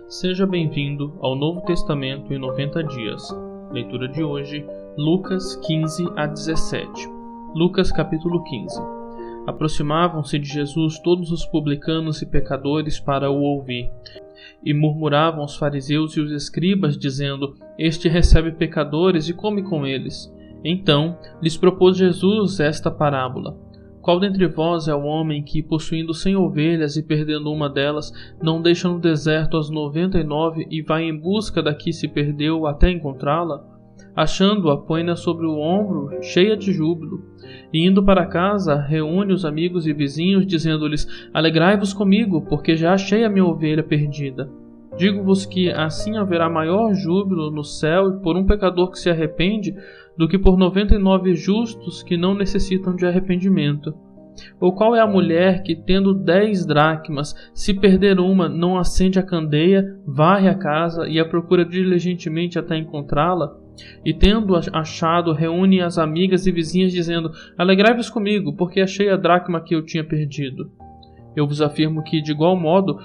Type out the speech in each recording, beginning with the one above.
Seja bem-vindo ao Novo Testamento em 90 dias. Leitura de hoje, Lucas 15 a 17. Lucas capítulo 15. Aproximavam-se de Jesus todos os publicanos e pecadores para o ouvir. E murmuravam os fariseus e os escribas, dizendo: Este recebe pecadores e come com eles. Então lhes propôs Jesus esta parábola: Qual dentre vós é o homem que, possuindo 100 ovelhas e perdendo uma delas, não deixa no deserto as 99 e vai em busca da que se perdeu até encontrá-la? Achando-a, põe-na sobre o ombro, cheia de júbilo. E indo para casa, reúne os amigos e vizinhos, dizendo-lhes: Alegrai-vos comigo, porque já achei a minha ovelha perdida. Digo-vos que assim haverá maior júbilo no céu por um pecador que se arrepende do que por 99 justos que não necessitam de arrependimento. Ou qual é a mulher que, tendo 10 dracmas, se perder uma, não acende a candeia, varre a casa e a procura diligentemente até encontrá-la? E tendo achado, reúne as amigas e vizinhas, dizendo: Alegrai-vos comigo, porque achei a dracma que eu tinha perdido. Eu vos afirmo que, de igual modo,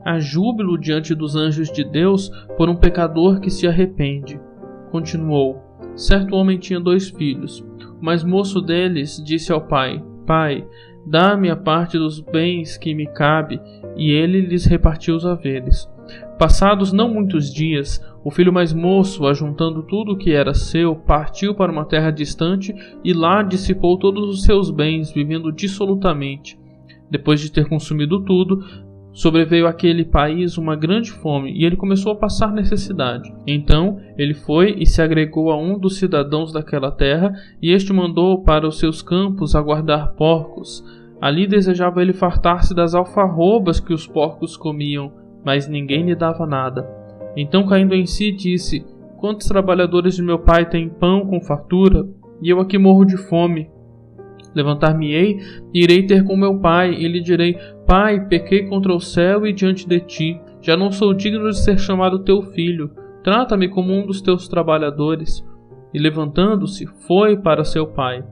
há júbilo diante dos anjos de Deus por um pecador que se arrepende. Continuou: Certo homem tinha 2 filhos. O mais moço deles disse ao pai: Pai, dá-me a parte dos bens que me cabe, e ele lhes repartiu os haveres. Passados não muitos dias, o filho mais moço, ajuntando tudo o que era seu, partiu para uma terra distante e lá dissipou todos os seus bens, vivendo dissolutamente. Depois de ter consumido tudo, sobreveio àquele país uma grande fome e ele começou a passar necessidade. Então ele foi e se agregou a um dos cidadãos daquela terra, e este mandou para os seus campos aguardar porcos. Ali desejava ele fartar-se das alfarrobas que os porcos comiam, mas ninguém lhe dava nada. Então, caindo em si, disse: Quantos trabalhadores de meu pai têm pão com fartura, e eu aqui morro de fome? Levantar-me-ei e irei ter com meu pai, e lhe direi: Pai, pequei contra o céu e diante de ti, já não sou digno de ser chamado teu filho, trata-me como um dos teus trabalhadores. E levantando-se, foi para seu pai.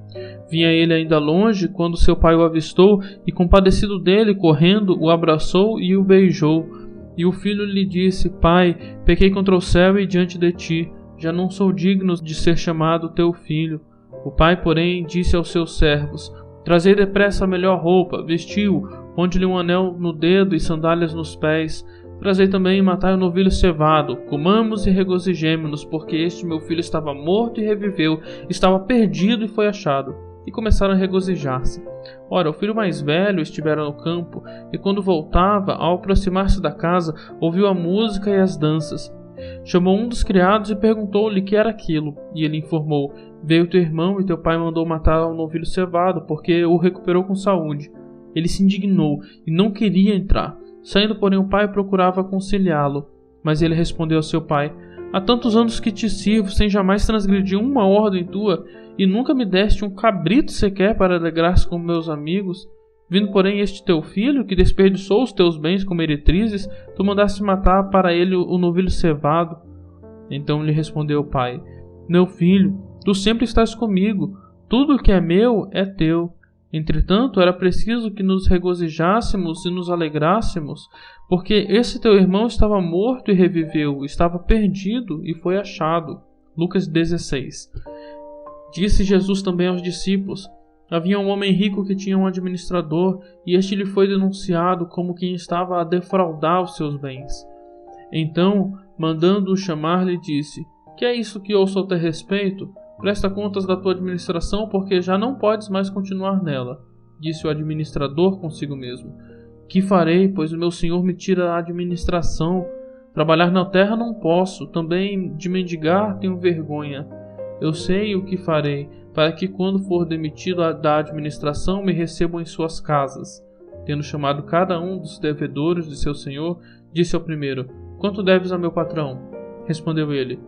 Vinha ele ainda longe, quando seu pai o avistou, e compadecido dele, correndo, o abraçou e o beijou. E o filho lhe disse: Pai, pequei contra o céu e diante de ti, já não sou digno de ser chamado teu filho. O pai, porém, disse aos seus servos: Trazei depressa a melhor roupa, vestiu-o, ponde-lhe um anel no dedo e sandálias nos pés. Trazei também e matai o novilho cevado, comamos e regozijemo-nos, porque este meu filho estava morto e reviveu, estava perdido e foi achado. E começaram a regozijar-se. Ora, o filho mais velho estivera no campo, e quando voltava, ao aproximar-se da casa, ouviu a música e as danças. Chamou um dos criados e perguntou-lhe que era aquilo, e ele informou: Veio teu irmão e teu pai mandou matar o novilho cevado, porque o recuperou com saúde. Ele se indignou e não queria entrar. Saindo, porém, o pai procurava conciliá-lo. Mas ele respondeu ao seu pai: Há tantos anos que te sirvo, sem jamais transgredir uma ordem tua, e nunca me deste um cabrito sequer para alegrar-se com meus amigos. Vindo, porém, este teu filho, que desperdiçou os teus bens com meretrizes, tu mandaste matar para ele o novilho cevado. Então lhe respondeu o pai: Meu filho, tu sempre estás comigo, tudo o que é meu é teu. Entretanto, era preciso que nos regozijássemos e nos alegrássemos, porque esse teu irmão estava morto e reviveu, estava perdido e foi achado. Lucas 16. Disse Jesus também aos discípulos: Havia um homem rico que tinha um administrador, e este lhe foi denunciado como quem estava a defraudar os seus bens. Então, mandando-o chamar, lhe disse: Que é isso que ouço ao teu respeito? Presta contas da tua administração, porque já não podes mais continuar nela. Disse o administrador consigo mesmo: Que farei, pois o meu senhor me tira a administração? Trabalhar na terra não posso, também de mendigar tenho vergonha. Eu sei o que farei, para que quando for demitido da administração me recebam em suas casas. Tendo chamado cada um dos devedores de seu senhor, disse ao primeiro: Quanto deves a meu patrão? Respondeu ele: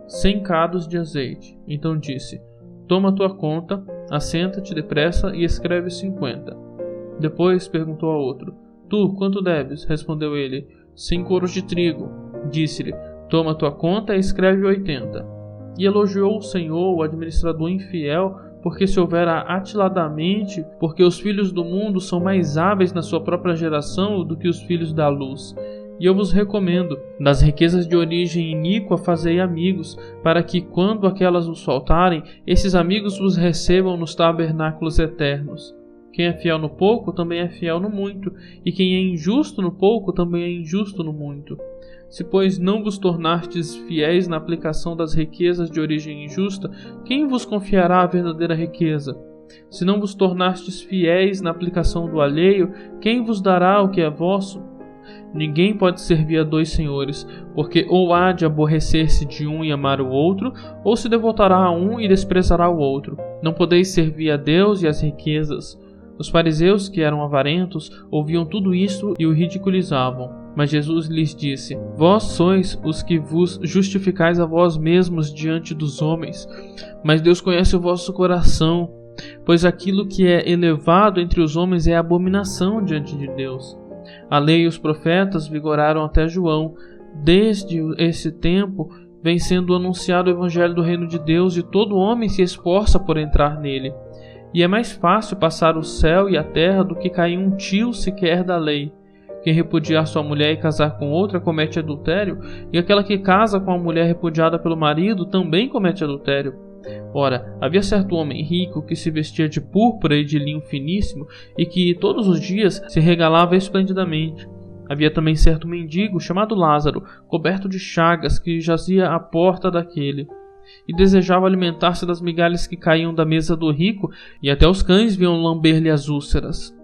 100 cados de azeite. Então disse: Toma tua conta, assenta-te depressa e escreve 50. Depois perguntou ao outro: Tu, quanto deves? Respondeu ele: 100 coros de trigo. Disse-lhe: Toma tua conta e escreve 80. E elogiou o senhor, o administrador infiel, porque se houvera atiladamente, porque os filhos do mundo são mais hábeis na sua própria geração do que os filhos da luz. E eu vos recomendo, das riquezas de origem iníqua fazei amigos, para que, quando aquelas vos faltarem, esses amigos vos recebam nos tabernáculos eternos. Quem é fiel no pouco, também é fiel no muito, e quem é injusto no pouco, também é injusto no muito. Se, pois, não vos tornastes fiéis na aplicação das riquezas de origem injusta, quem vos confiará a verdadeira riqueza? Se não vos tornastes fiéis na aplicação do alheio, quem vos dará o que é vosso? Ninguém pode servir a dois senhores, porque ou há de aborrecer-se de um e amar o outro, ou se devotará a um e desprezará o outro. Não podeis servir a Deus e às riquezas. Os fariseus, que eram avarentos, ouviam tudo isso e o ridicularizavam. Mas Jesus lhes disse: Vós sois os que vos justificais a vós mesmos diante dos homens, mas Deus conhece o vosso coração, pois aquilo que é elevado entre os homens é abominação diante de Deus. A lei e os profetas vigoraram até João. Desde esse tempo vem sendo anunciado o evangelho do reino de Deus, e todo homem se esforça por entrar nele. E é mais fácil passar o céu e a terra do que cair um tio sequer da lei. Quem repudiar sua mulher e casar com outra comete adultério, e aquela que casa com a mulher repudiada pelo marido também comete adultério. Ora, havia certo homem rico que se vestia de púrpura e de linho finíssimo, e que todos os dias se regalava esplendidamente. Havia também certo mendigo chamado Lázaro, coberto de chagas, que jazia à porta daquele, e desejava alimentar-se das migalhas que caíam da mesa do rico, e até os cães vinham lamber-lhe as úlceras.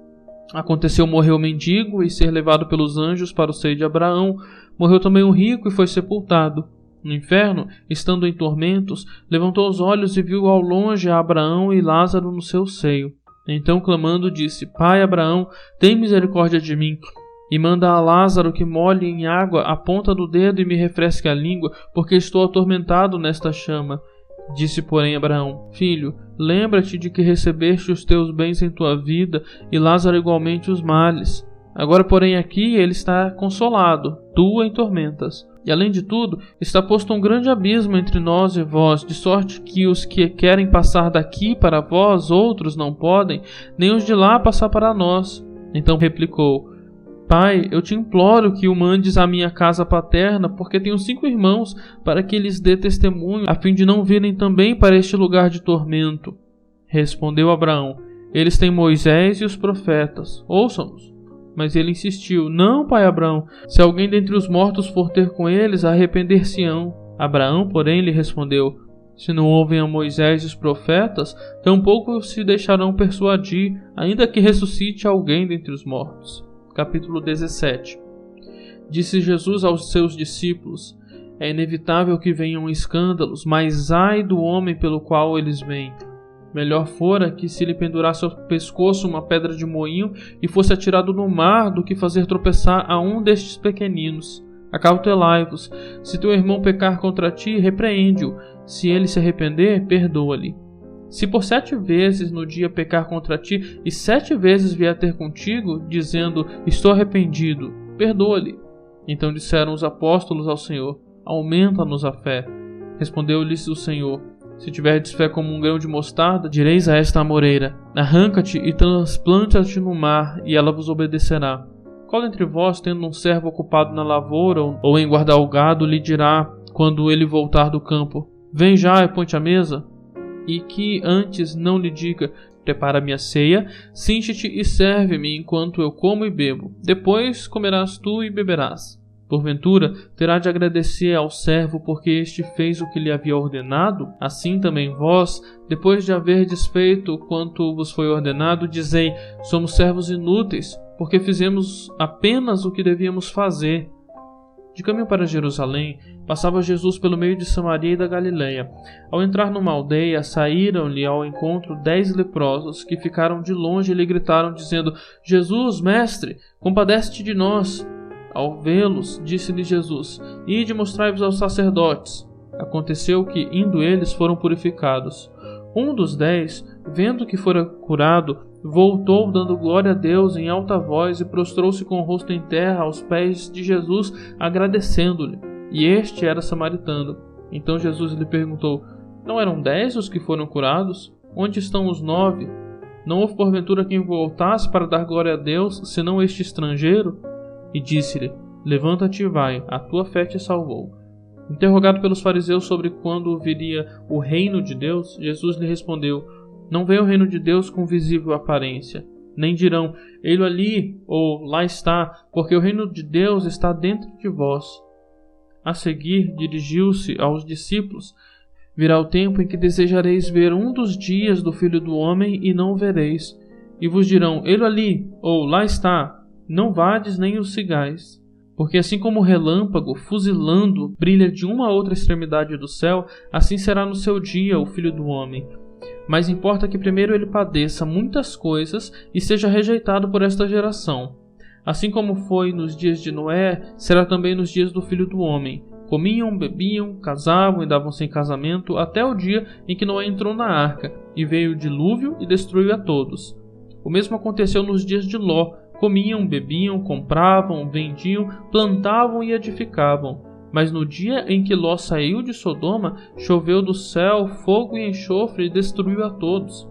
Aconteceu morrer o mendigo e ser levado pelos anjos para o seio de Abraão. Morreu também o rico e foi sepultado. No inferno, estando em tormentos, levantou os olhos e viu ao longe a Abraão e Lázaro no seu seio. Então, clamando, disse: Pai Abraão, tem misericórdia de mim, e manda a Lázaro que molhe em água a ponta do dedo e me refresque a língua, porque estou atormentado nesta chama. Disse, porém, Abraão: Filho, lembra-te de que recebeste os teus bens em tua vida, e Lázaro igualmente os males. Agora, porém, aqui ele está consolado, tu em tormentas. E, além de tudo, está posto um grande abismo entre nós e vós, de sorte que os que querem passar daqui para vós, outros não podem, nem os de lá passar para nós. Então replicou: Pai, eu te imploro que o mandes à minha casa paterna, porque tenho 5 irmãos, para que lhes dê testemunho, a fim de não virem também para este lugar de tormento. Respondeu Abraão: Eles têm Moisés e os profetas, ouçam-nos. Mas ele insistiu: Não, pai Abraão, se alguém dentre os mortos for ter com eles, arrepender-se-ão. Abraão, porém, lhe respondeu: Se não ouvem a Moisés e os profetas, tampouco se deixarão persuadir, ainda que ressuscite alguém dentre os mortos. Capítulo 17. Disse Jesus aos seus discípulos: É inevitável que venham escândalos, mas ai do homem pelo qual eles vêm. Melhor fora que se lhe pendurasse ao pescoço uma pedra de moinho e fosse atirado no mar do que fazer tropeçar a um destes pequeninos. Acautelai-vos. Se teu irmão pecar contra ti, repreende-o. Se ele se arrepender, perdoa-lhe. Se por 7 vezes no dia pecar contra ti e 7 vezes vier ter contigo, dizendo: Estou arrependido, perdoa-lhe. Então disseram os apóstolos ao Senhor: Aumenta-nos a fé. Respondeu-lhes o Senhor: Se tiverdes fé como um grão de mostarda, direis a esta amoreira: Arranca-te e transplanta-te no mar, e ela vos obedecerá. Qual dentre vós, tendo um servo ocupado na lavoura ou em guardar o gado, lhe dirá, quando ele voltar do campo: Vem já e põe-te à mesa? E que antes não lhe diga: Prepara minha ceia, cinge-te e serve-me enquanto eu como e bebo. Depois comerás tu e beberás. Porventura, terá de agradecer ao servo porque este fez o que lhe havia ordenado? Assim também vós, depois de haverdes feito quanto vos foi ordenado, dizei: Somos servos inúteis, porque fizemos apenas o que devíamos fazer. De caminho para Jerusalém, passava Jesus pelo meio de Samaria e da Galileia. Ao entrar numa aldeia, saíram-lhe ao encontro 10 leprosos, que ficaram de longe e lhe gritaram, dizendo: Jesus, mestre, compadece-te de nós. Ao vê-los, disse-lhe Jesus: Ide mostrai-vos aos sacerdotes. Aconteceu que, indo eles, foram purificados. Um dos 10, vendo que fora curado, voltou dando glória a Deus em alta voz e prostrou-se com o rosto em terra aos pés de Jesus, agradecendo-lhe. E este era samaritano. Então Jesus lhe perguntou: Não eram 10 os que foram curados? Onde estão os 9? Não houve porventura quem voltasse para dar glória a Deus, senão este estrangeiro? E disse-lhe: Levanta-te e vai, a tua fé te salvou. Interrogado pelos fariseus sobre quando viria o reino de Deus, Jesus lhe respondeu: Não vem o reino de Deus com visível aparência. Nem dirão: Ele ali ou lá está, porque o reino de Deus está dentro de vós. A seguir, dirigiu-se aos discípulos: Virá o tempo em que desejareis ver um dos dias do Filho do Homem e não o vereis. E vos dirão: Ele ali ou lá está. Não vades nem o sigais. Porque assim como o relâmpago, fuzilando, brilha de uma a outra extremidade do céu, assim será no seu dia o Filho do Homem. Mas importa que primeiro ele padeça muitas coisas e seja rejeitado por esta geração. Assim como foi nos dias de Noé, será também nos dias do Filho do Homem. Comiam, bebiam, casavam e davam-se em casamento até o dia em que Noé entrou na arca, e veio o dilúvio e destruiu a todos. O mesmo aconteceu nos dias de Ló. Comiam, bebiam, compravam, vendiam, plantavam e edificavam. Mas no dia em que Ló saiu de Sodoma, choveu do céu fogo e enxofre e destruiu a todos.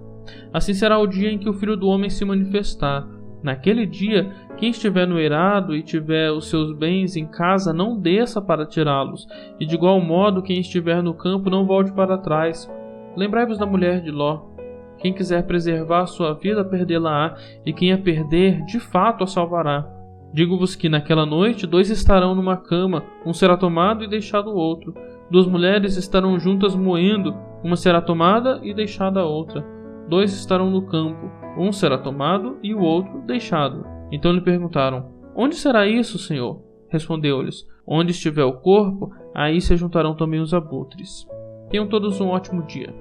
Assim será o dia em que o Filho do Homem se manifestar. Naquele dia, quem estiver no eirado e tiver os seus bens em casa, não desça para tirá-los, e de igual modo quem estiver no campo não volte para trás. Lembrai-vos da mulher de Ló. Quem quiser preservar a sua vida, perdê-la-á, e quem a perder, de fato a salvará. Digo-vos que naquela noite 2 estarão numa cama, um será tomado e deixado o outro. 2 mulheres estarão juntas moendo, uma será tomada e deixada a outra. 2 estarão no campo, um será tomado e o outro deixado. Então lhe perguntaram: Onde será isso, Senhor? Respondeu-lhes: Onde estiver o corpo, aí se juntarão também os abutres. Tenham todos um ótimo dia.